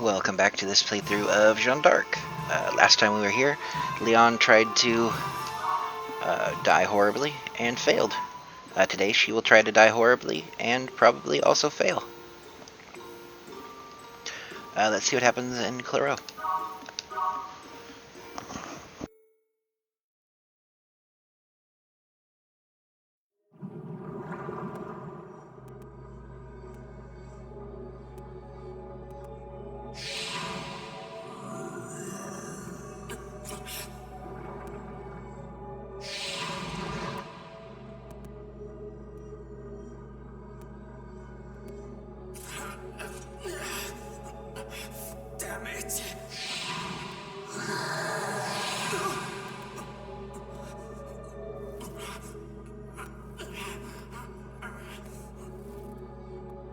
Welcome back to this playthrough of Jeanne d'Arc. Last time we were here, Leon tried to die horribly and failed. Today she will try to die horribly and probably also fail. Let's see what happens in Claroix. Damn it!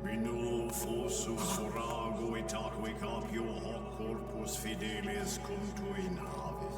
Minul forsus forago itaque capio hoc corpus fidelis cunto in avis.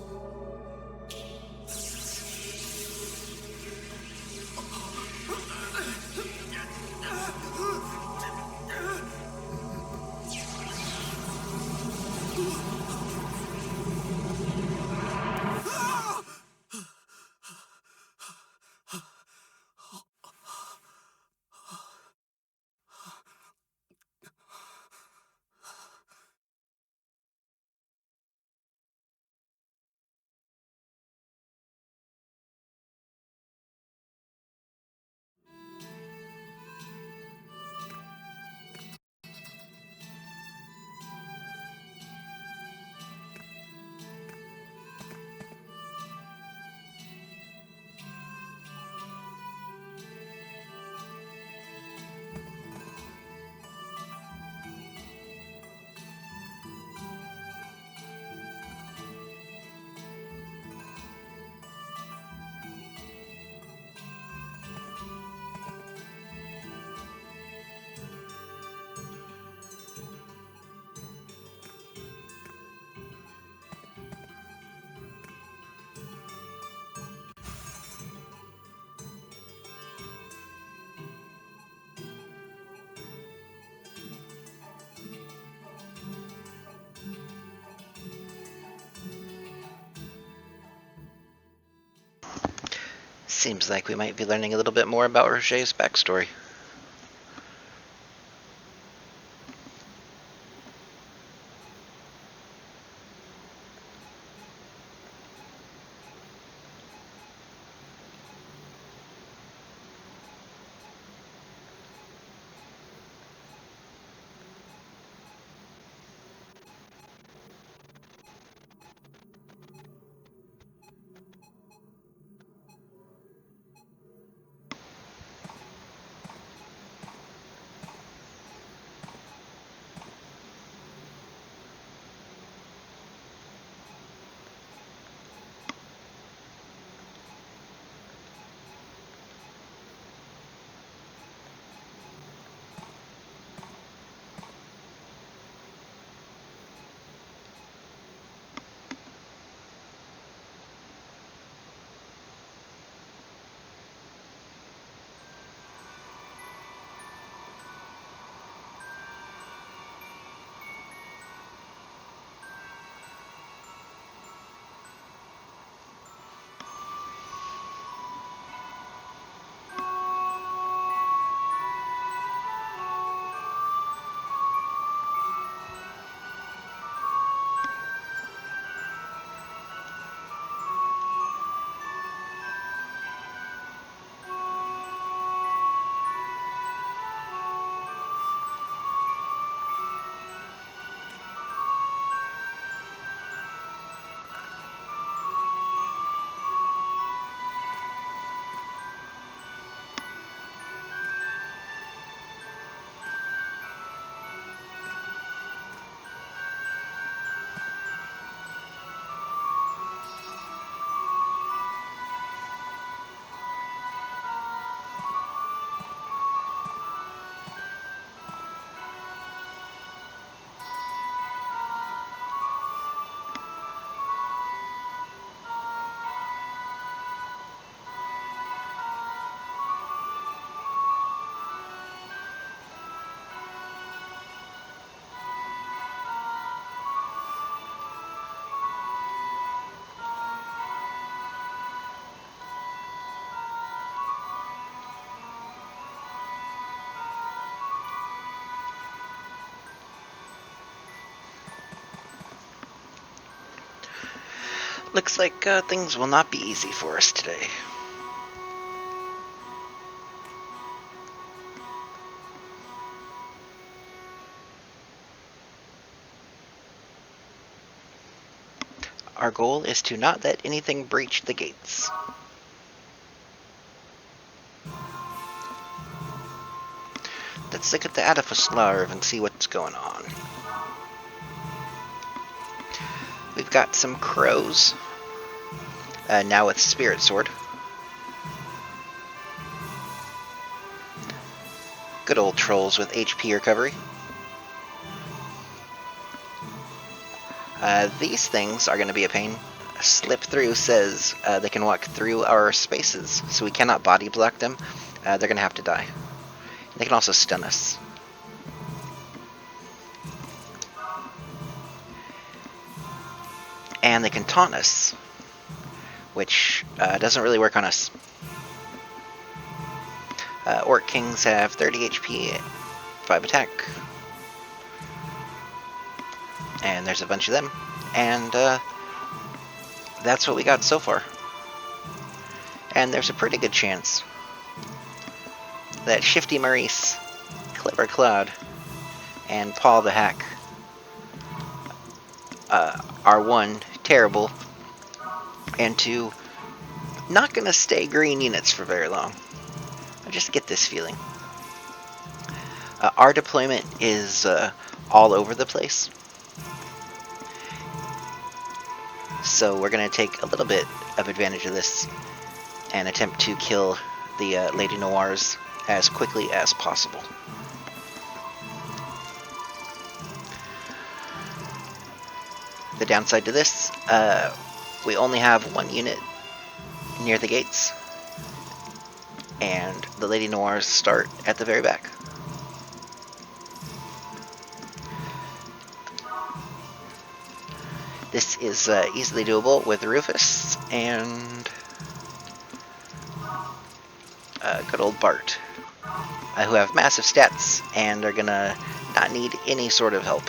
Seems like we might be learning a little bit more about Roger's backstory. Looks like things will not be easy for us today. Our goal is to not let anything breach the gates. Let's look at the Adipus larve and see what's going on. We've got some crows, now with Spirit Sword. Good old trolls with HP recovery. These things are going to be a pain. Slip Through says they can walk through our spaces, so we cannot body block them. They're going to have to die. They can also stun us. And they can taunt us, which doesn't really work on us. Orc Kings have 30 HP, 5 attack. And there's a bunch of them. And that's what we got so far. And there's a pretty good chance that Shifty Maurice, Clever Cloud, and Paul the Hack are one, terrible, and two, not gonna stay green units for very long. I just get this feeling. Our deployment is all over the place. So we're going to take a little bit of advantage of this and attempt to kill the Lady Noirs as quickly as possible. The downside to this, we only have one unit near the gates, and the Lady Noirs start at the very back. This is easily doable with Rufus and good old Bart, who have massive stats and are gonna not need any sort of help.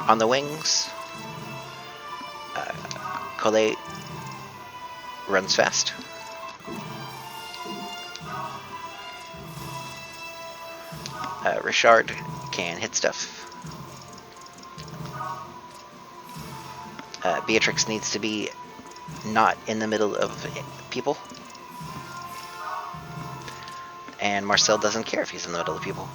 On the wings, Colette runs fast. Richard can hit stuff. Beatrix needs to be not in the middle of people. And Marcel doesn't care if he's in the middle of people.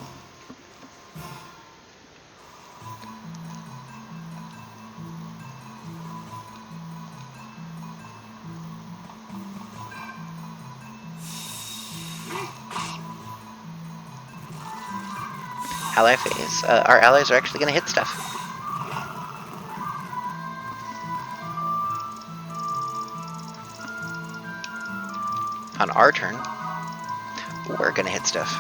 Ally phase. Our allies are actually going to hit stuff. On our turn, we're going to hit stuff.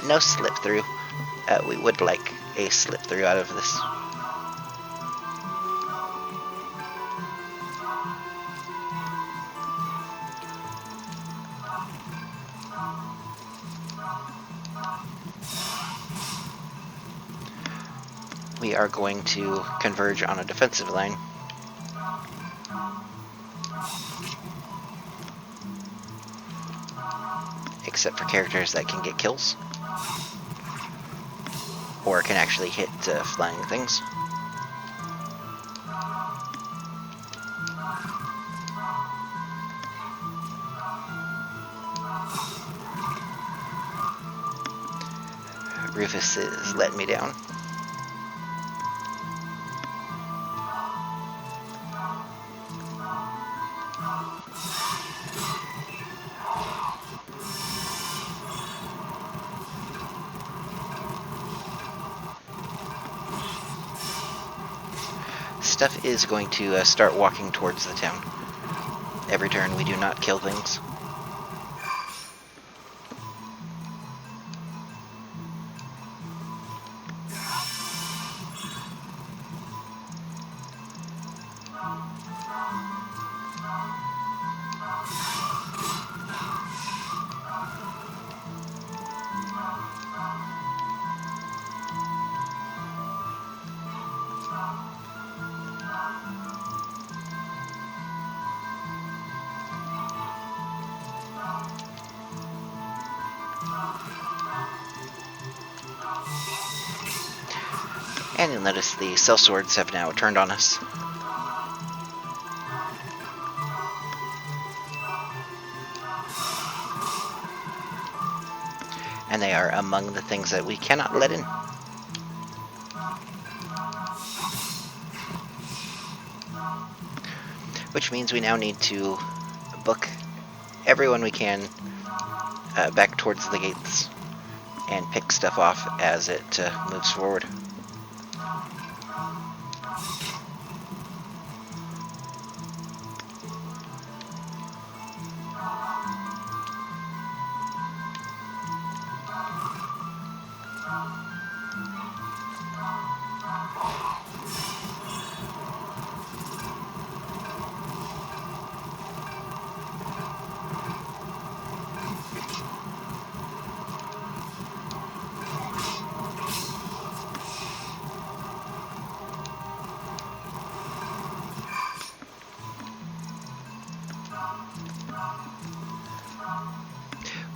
No slip through. We would like a slip through out of this. We are going to converge on a defensive line. Except for characters that can get kills. Or can actually hit flying things. Rufus is letting me down. Stuff is going to start walking towards the town. Every turn we do not kill things. And you'll notice the sellswords have now turned on us. And they are among the things that we cannot let in. Which means we now need to book everyone we can back towards the gates and pick stuff off as it moves forward.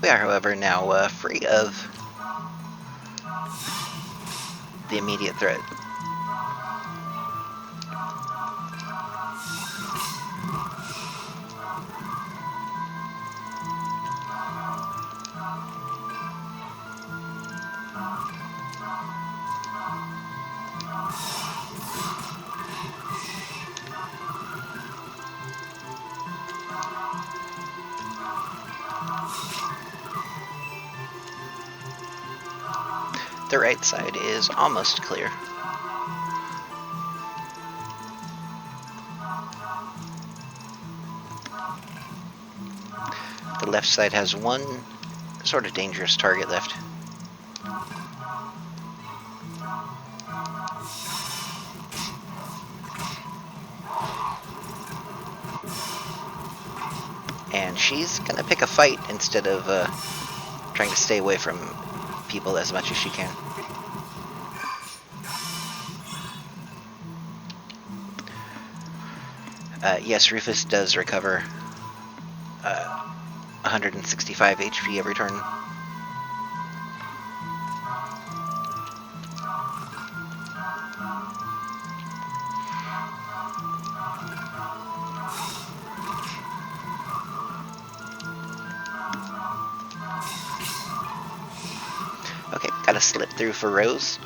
We are, however, now free of the immediate threat. The right side is almost clear. The left side has one sort of dangerous target left. And she's gonna pick a fight instead of trying to stay away from people as much as she can. Yes, Rufus does recover 165 HP every turn. Okay, gotta slip through for Rose,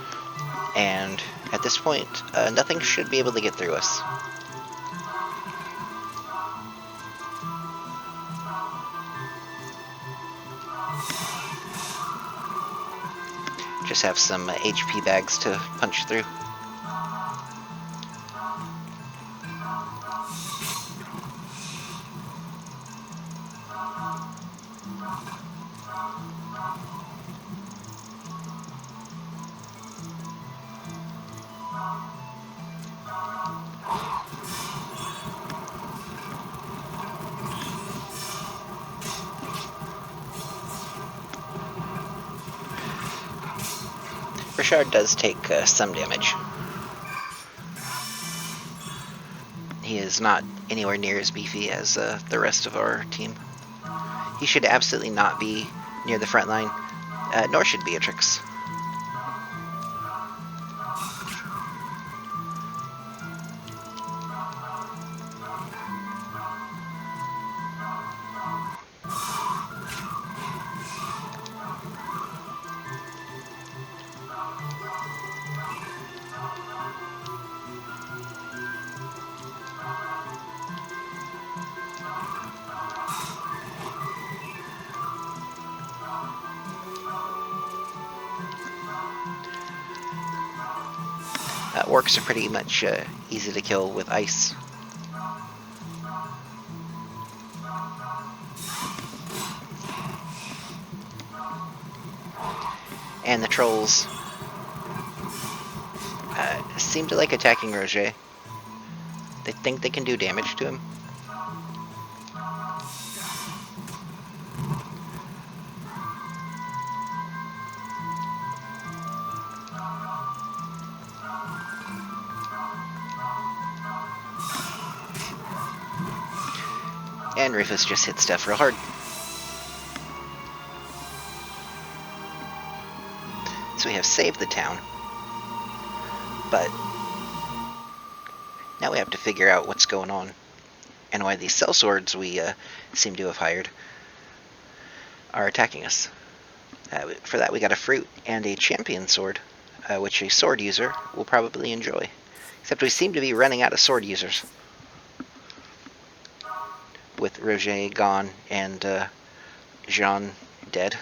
and at this point, nothing should be able to get through us. Just have some HP bags to punch through. Richard does take some damage. He is not anywhere near as beefy as the rest of our team. He should absolutely not be near the front line, nor should Beatrix. Orcs are pretty much easy to kill with ice. And the trolls seem to like attacking Roger. They think they can do damage to him. And Rufus just hit stuff real hard. So we have saved the town. But now we have to figure out what's going on and why these sellswords we seem to have hired are attacking us. For that, we got a fruit and a champion sword, which a sword user will probably enjoy. Except we seem to be running out of sword users, with Roger gone and Jeanne dead.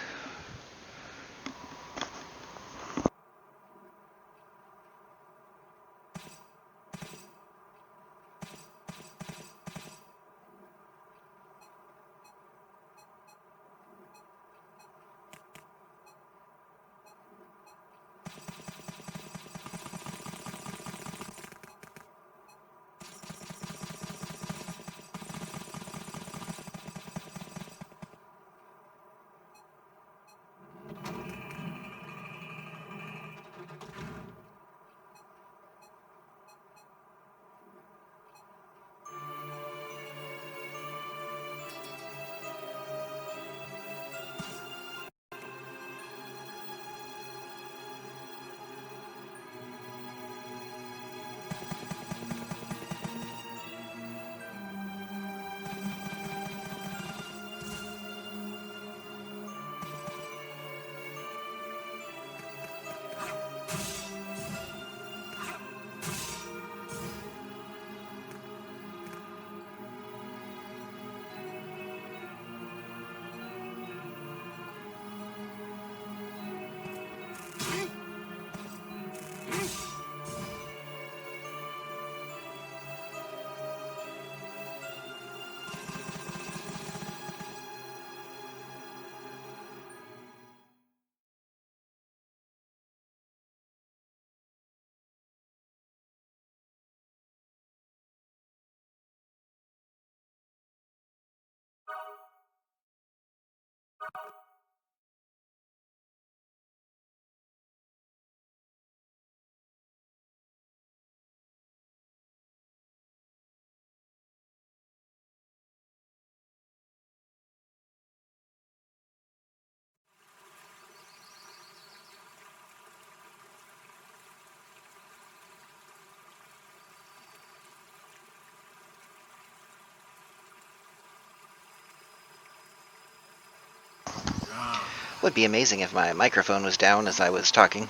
Would be amazing if my microphone was down as I was talking.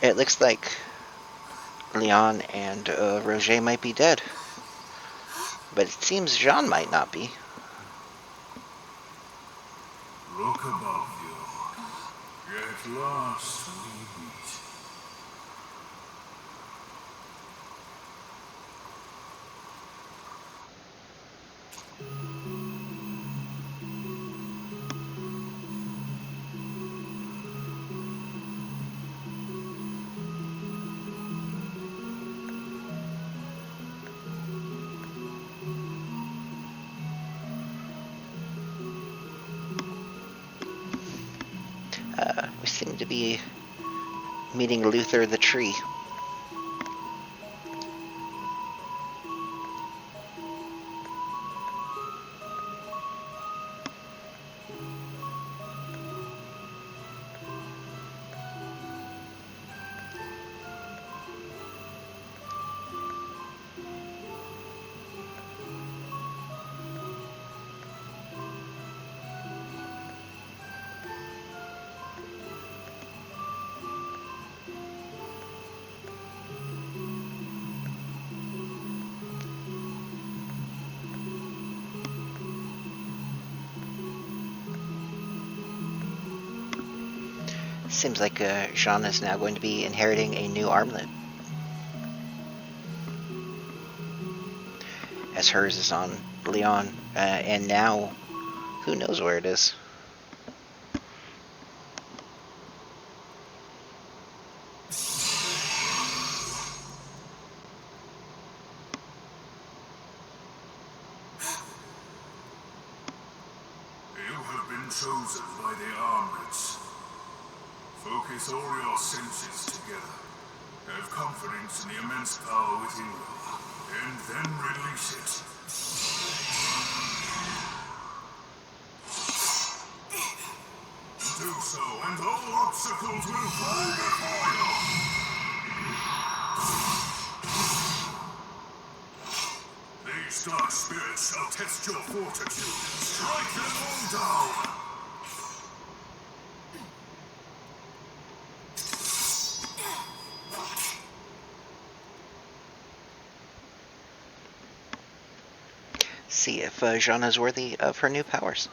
It looks like Leon and Roger might be dead. But it seems Jeanne might not be. Look above you. At last we meet. We seem to be meeting Luther the tree. Seems like Jeanne is now going to be inheriting a new armlet, as hers is on Leon, and now who knows where it is. You have been chosen by the armlets. Focus all your senses together. Have confidence in the immense power within you, and then release it. Do so, and all obstacles will fall before you! These dark spirits shall test your fortitude. Strike them all down! See if Jeanne is worthy of her new powers.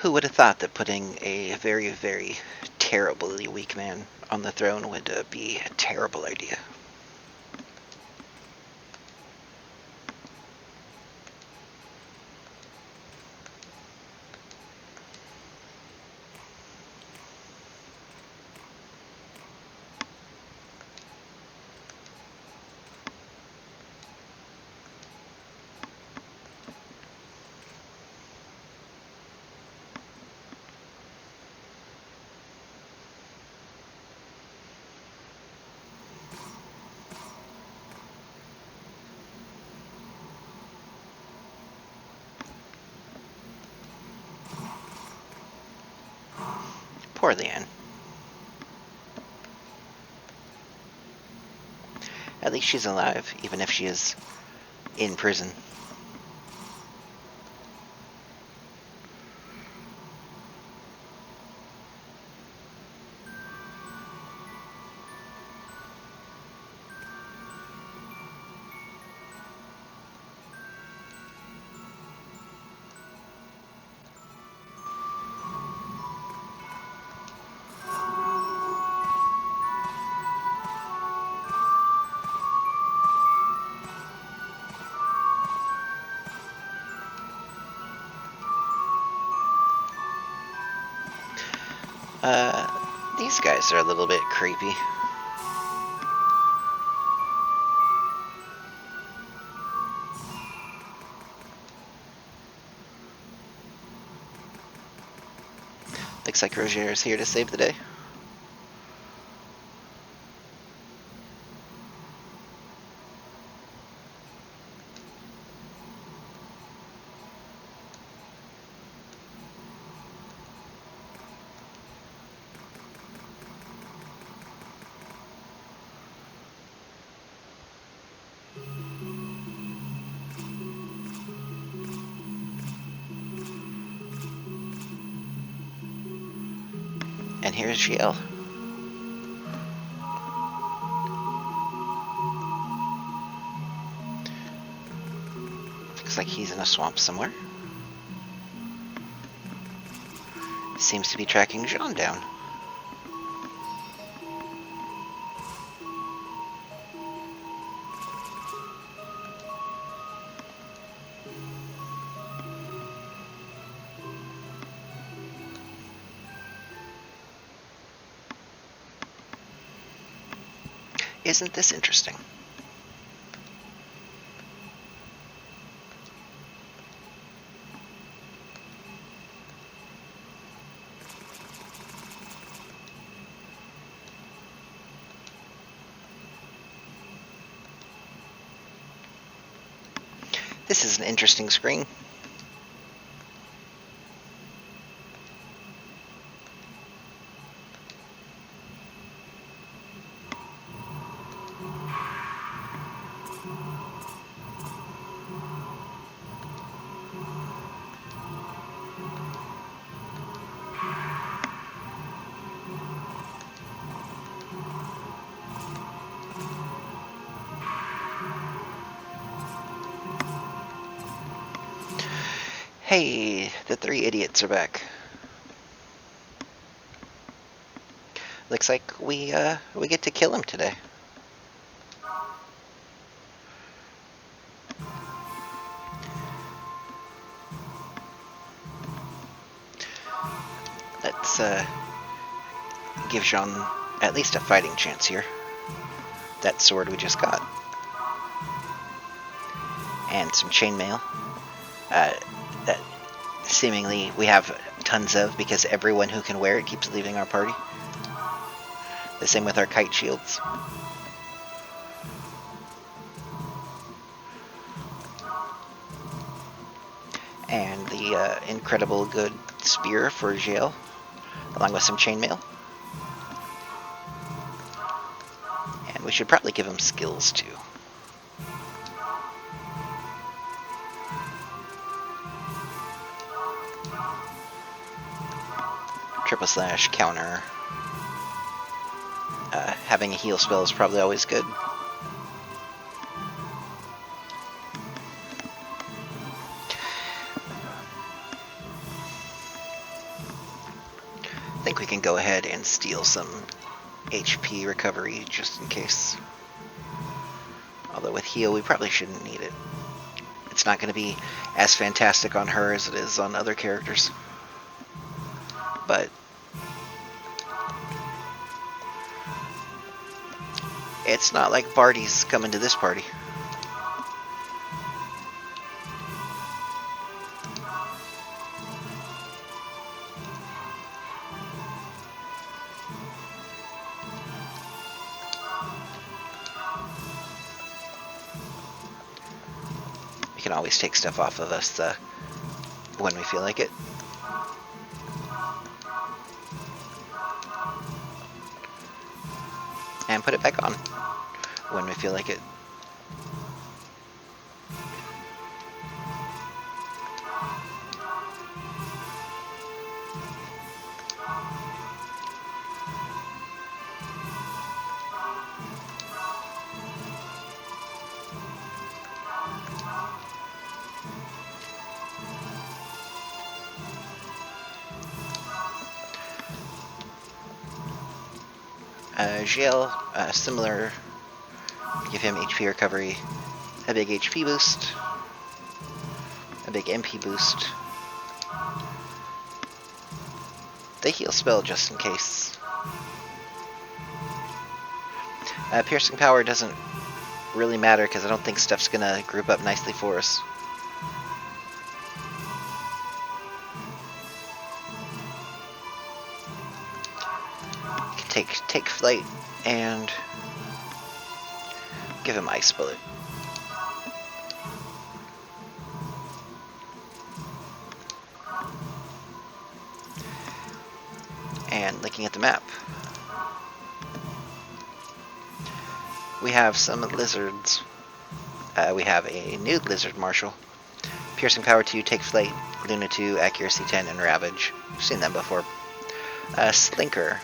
Who would have thought that putting a very, very terribly weak man on the throne would be a terrible idea? Poor Leanne. At least she's alive, even if she is in prison. These guys are a little bit creepy. Looks like Roger is here to save the day. And here's Giel. Looks like he's in a swamp somewhere. Seems to be tracking Jeanne down. Isn't this interesting? This is an interesting screen. Hey, the three idiots are back. Looks like we get to kill him today. Let's give Jeanne at least a fighting chance here. That sword we just got. And some chainmail. That seemingly we have tons of, because everyone who can wear it keeps leaving our party. The same with our kite shields. And the incredible good spear for Jeanne, along with some chainmail. And we should probably give him skills too. Triple slash, counter. Having a heal spell is probably always good. I think we can go ahead and steal some HP recovery just in case. Although with heal we probably shouldn't need it. It's not going to be as fantastic on her as it is on other characters. But it's not like Barty's coming to this party. We can always take stuff off of us when we feel like it. And put it back on when we feel like it. Jeanne, similar, give him HP recovery, a big HP boost, a big MP boost, the heal spell just in case. Piercing power doesn't really matter because I don't think stuff's gonna group up nicely for us. Take flight and give him ice bullet. And looking at the map, we have some lizards. We have a new lizard marshal. Piercing power 2, take flight, Luna 2, accuracy 10, and ravage. We've seen them before. Slinker.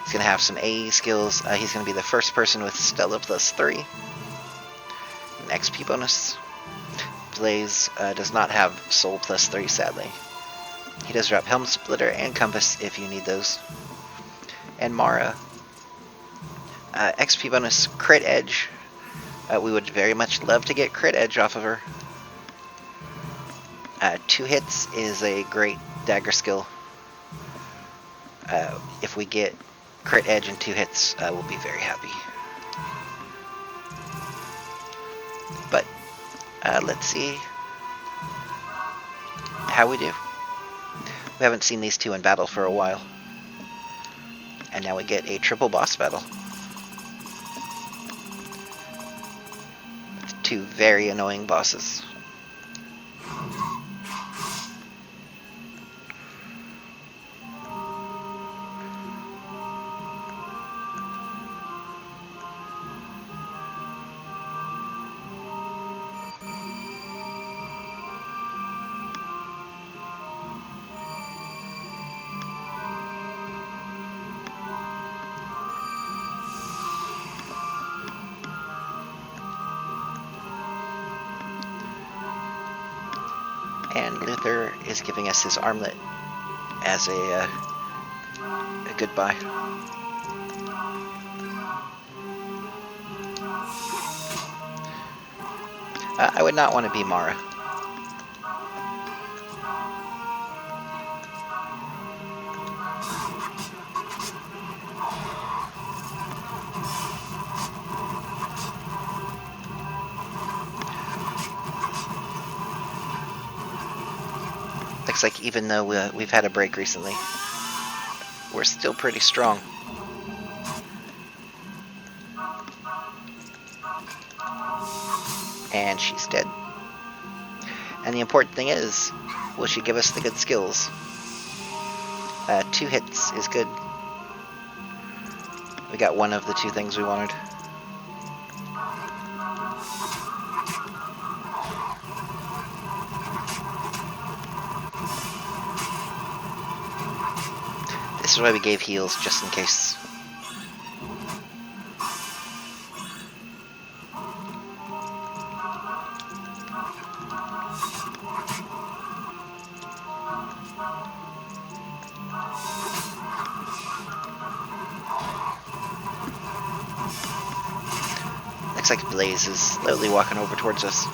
He's going to have some AE skills. He's going to be the first person with Stella plus 3. An XP bonus. Blaze does not have Soul plus 3, sadly. He does drop Helm Splitter and Compass if you need those. And Mara. XP bonus, Crit Edge. We would very much love to get Crit Edge off of her. 2 hits is a great dagger skill. If we get Crit Edge and 2 hits, we'll be very happy. But let's see how we do. We haven't seen these two in battle for a while. And now we get a triple boss battle. With 2 very annoying bosses. And Luther is giving us his armlet as a goodbye. I would not want to be Mara. Looks like even though we've had a break recently, we're still pretty strong. And she's dead. And the important thing is, will she give us the good skills? 2 hits is good. We got one of the 2 things we wanted. This is why we gave heals, just in case. Looks like Blaze is slowly walking over towards us.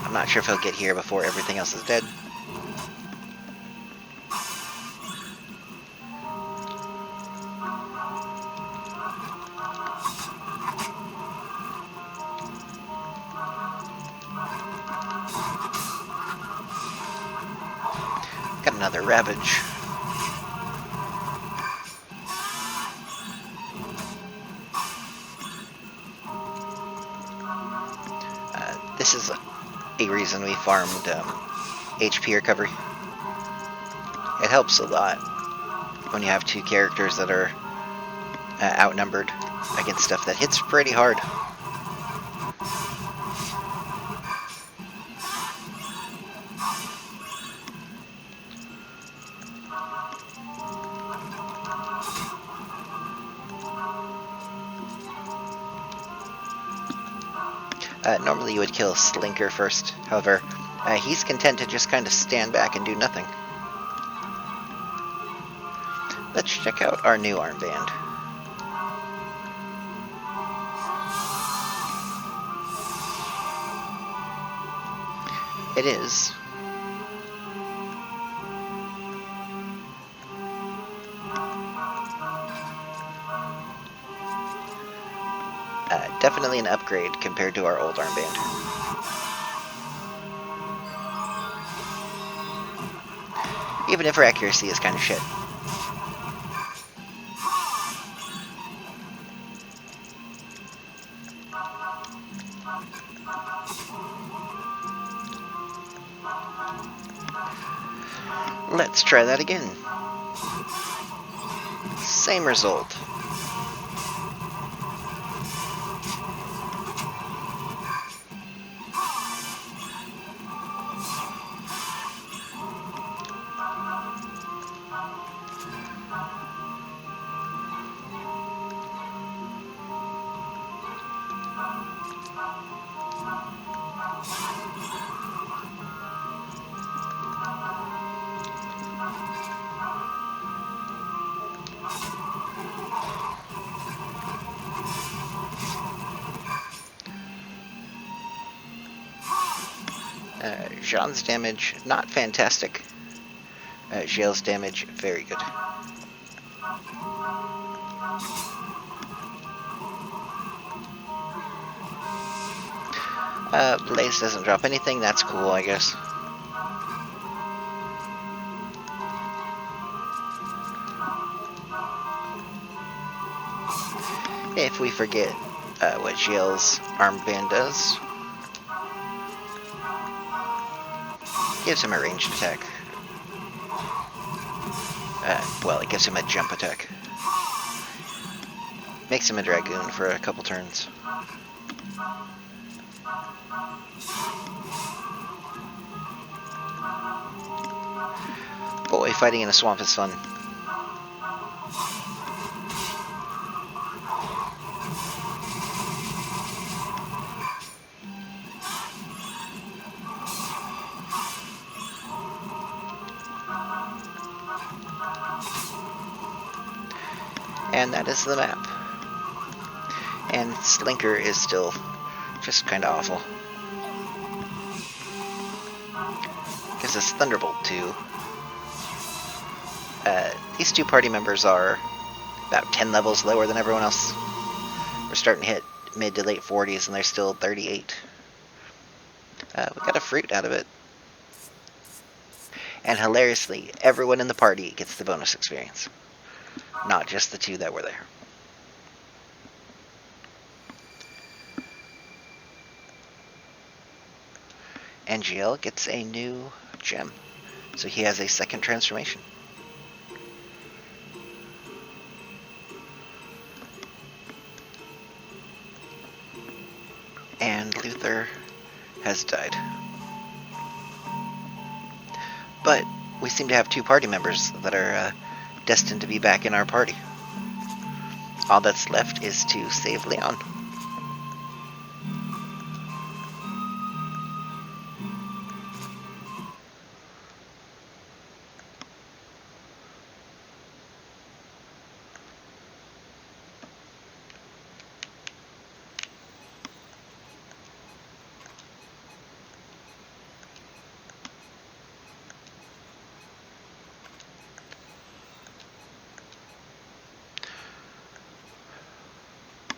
I'm not sure if he'll get here before everything else is dead. Got another Ravage. This is a reason we farmed HP recovery. It helps a lot when you have 2 characters that are outnumbered against stuff that hits pretty hard. Normally you would kill Slinker first, however, he's content to just kind of stand back and do nothing. Let's check out our new armband. It is definitely an upgrade compared to our old armband. Even if her accuracy is kind of shit. Let's try that again. Same result. Jeanne's damage, not fantastic. Jail's damage, very good. Blaze doesn't drop anything, that's cool, I guess. If we forget what Jail's armband does, gives him a ranged attack. Well, it gives him a jump attack. Makes him a Dragoon for a couple turns. Boy, fighting in a swamp is fun. And that is the map. And Slinker is still just kind of awful. Gives us Thunderbolt too. These 2 party members are about 10 levels lower than everyone else. We're starting to hit mid to late 40s and they're still 38. We got a fruit out of it. And hilariously, everyone in the party gets the bonus experience. Not just the two that were there. And GL gets a new gem. So he has a second transformation. And Luther has died. But we seem to have two party members that are destined to be back in our party. All that's left is to save Leon.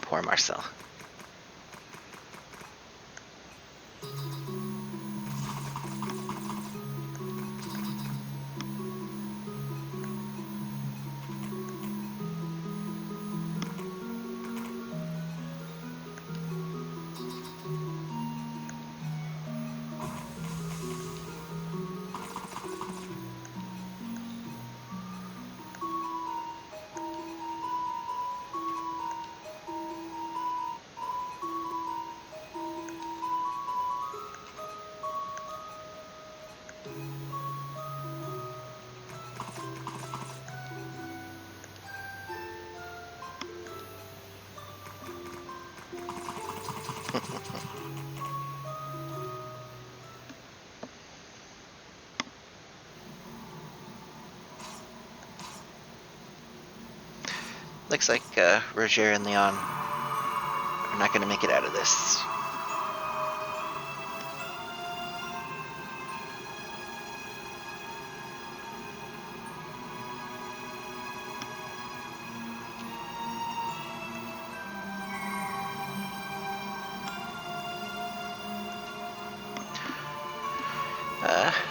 Poor Marcel. Looks like Roger and Leon are not going to make it out of this.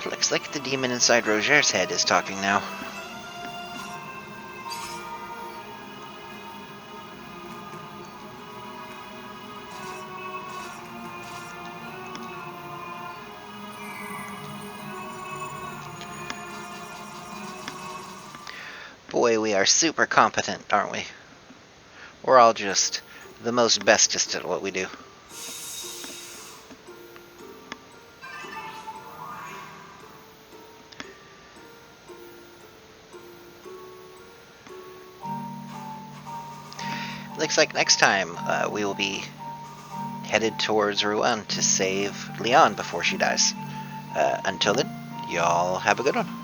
Looks like the demon inside Roger's head is talking now. Boy, we are super competent, aren't we? We're all just the most bestest at what we do. Looks like next time we will be headed towards Rouen to save Leon before she dies. Until then, y'all have a good one.